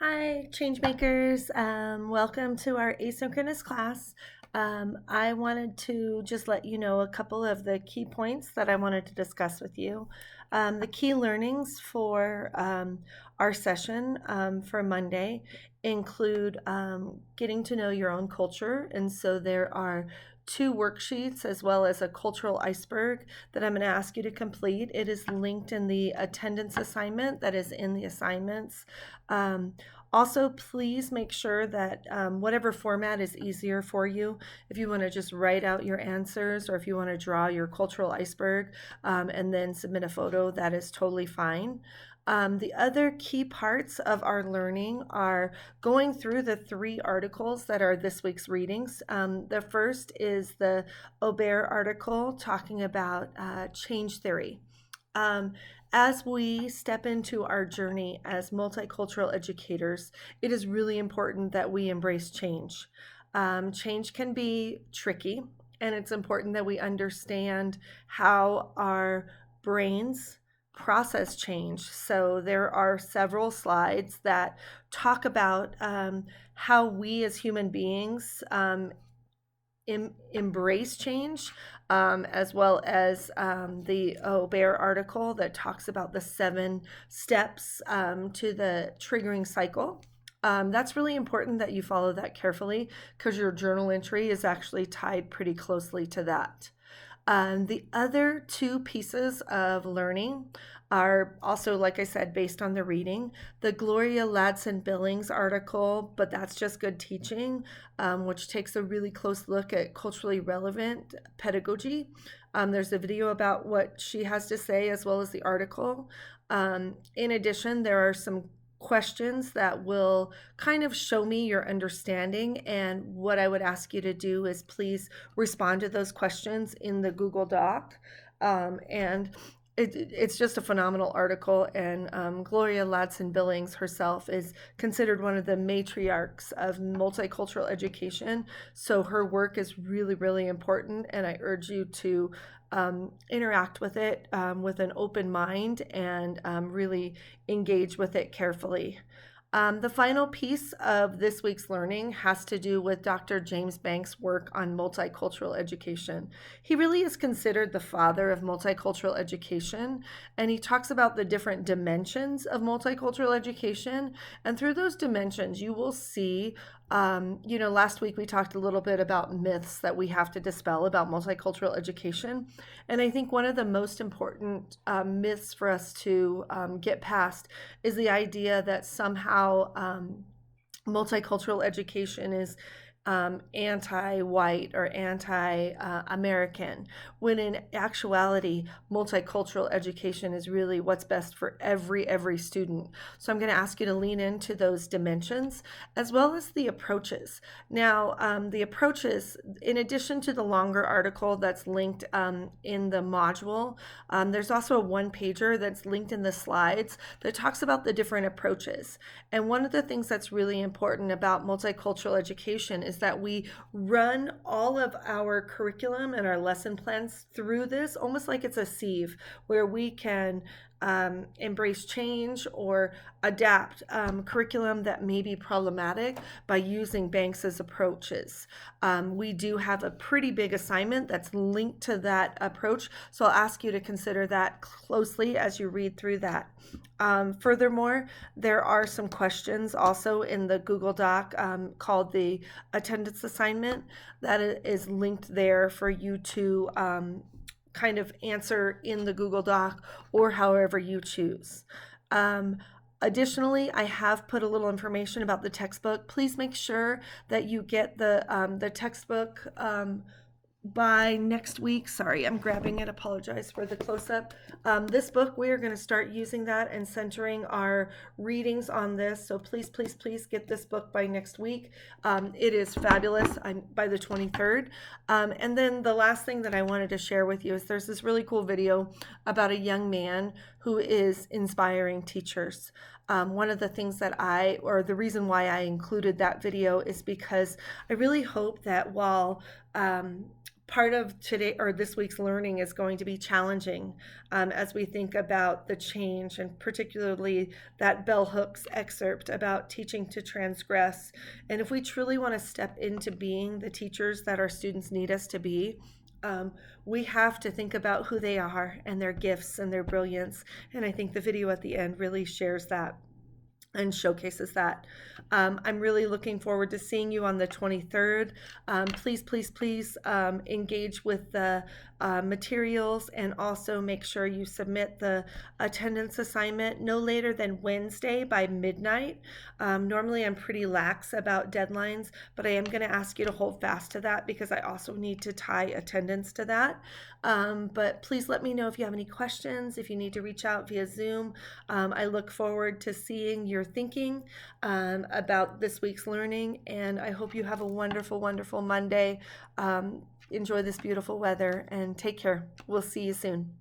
Hi, Changemakers. Welcome to our asynchronous class. I wanted to just let you know a couple of the key points that I wanted to discuss with you. The key learnings for our session for Monday include getting to know your own culture. And so there are two worksheets as well as a cultural iceberg that I'm going to ask you to complete. It is linked in the attendance assignment that is in the assignments. Also, please make sure that whatever format is easier for you, if you want to just write out your answers or if you want to draw your cultural iceberg and then submit a photo, that is totally fine. The other key parts of our learning are going through the three articles that are this week's readings. The first is the Aubert article talking about change theory. Um, as we step into our journey as multicultural educators, it is really important that we embrace change. Change can be tricky, and it's important that we understand how our brains process change. So, there are several slides that talk about how we as human beings embrace change, as well as the Aubert article that talks about the 7 steps to the triggering cycle. That's really important that you follow that carefully because your journal entry is actually tied pretty closely to that. The other two pieces of learning are also, like I said, based on the reading. The Gloria Ladson-Billings article, but that's just good teaching, which takes a really close look at culturally relevant pedagogy. There's a video about what she has to say as well as the article. In addition, there are some questions that will kind of show me your understanding. And what I would ask you to do is please respond to those questions in the Google Doc. And it's just a phenomenal article. And Gloria Ladson-Billings herself is considered one of the matriarchs of multicultural education. So her work is really, really important. And I urge you to interact with it with an open mind and really engage with it carefully. The final piece of this week's learning has to do with Dr. James Banks' work on multicultural education. He really is considered the father of multicultural education, and he talks about the different dimensions of multicultural education. And through those dimensions, you will see, last week we talked a little bit about myths that we have to dispel about multicultural education. And I think one of the most important myths for us to get past is the idea that somehow multicultural education is anti-white or anti-American, when in actuality, multicultural education is really what's best for every student. So I'm going to ask you to lean into those dimensions as well as the approaches. Now, the approaches, in addition to the longer article that's linked in the module, there's also a one-pager that's linked in the slides that talks about the different approaches. And one of the things that's really important about multicultural education is that we run all of our curriculum and our lesson plans through this almost like it's a sieve where we can embrace change or adapt curriculum that may be problematic by using Banks's approaches. We do have a pretty big assignment that's linked to that approach, so I'll ask you to consider that closely as you read through that. Furthermore, there are some questions also in the Google Doc called the attendance assignment that is linked there for you to kind of answer in the Google Doc or however you choose. Additionally, I have put a little information about the textbook. Please make sure that you get the textbook by next week. Sorry, I'm grabbing it. Apologize for the close-up. This book, we are going to start using that and centering our readings on this. So please, please, please get this book by next week. It is fabulous. By the 23rd. And then the last thing that I wanted to share with you is there's this really cool video about a young man who is inspiring teachers. One of the things or the reason why I included that video is because I really hope that while part of today or this week's learning is going to be challenging as we think about the change, and particularly that bell hooks excerpt about teaching to transgress. And if we truly want to step into being the teachers that our students need us to be, we have to think about who they are and their gifts and their brilliance. And I think the video at the end really shares that and showcases that. I'm really looking forward to seeing you on the 23rd. Please, please, please engage with the materials, and also make sure you submit the attendance assignment no later than Wednesday by midnight. Normally I'm pretty lax about deadlines, but I am going to ask you to hold fast to that because I also need to tie attendance to that. But please let me know if you have any questions, if you need to reach out via Zoom. I look forward to seeing your thinking about this week's learning, and I hope you have a wonderful, wonderful Monday. Enjoy this beautiful weather and take care. We'll see you soon.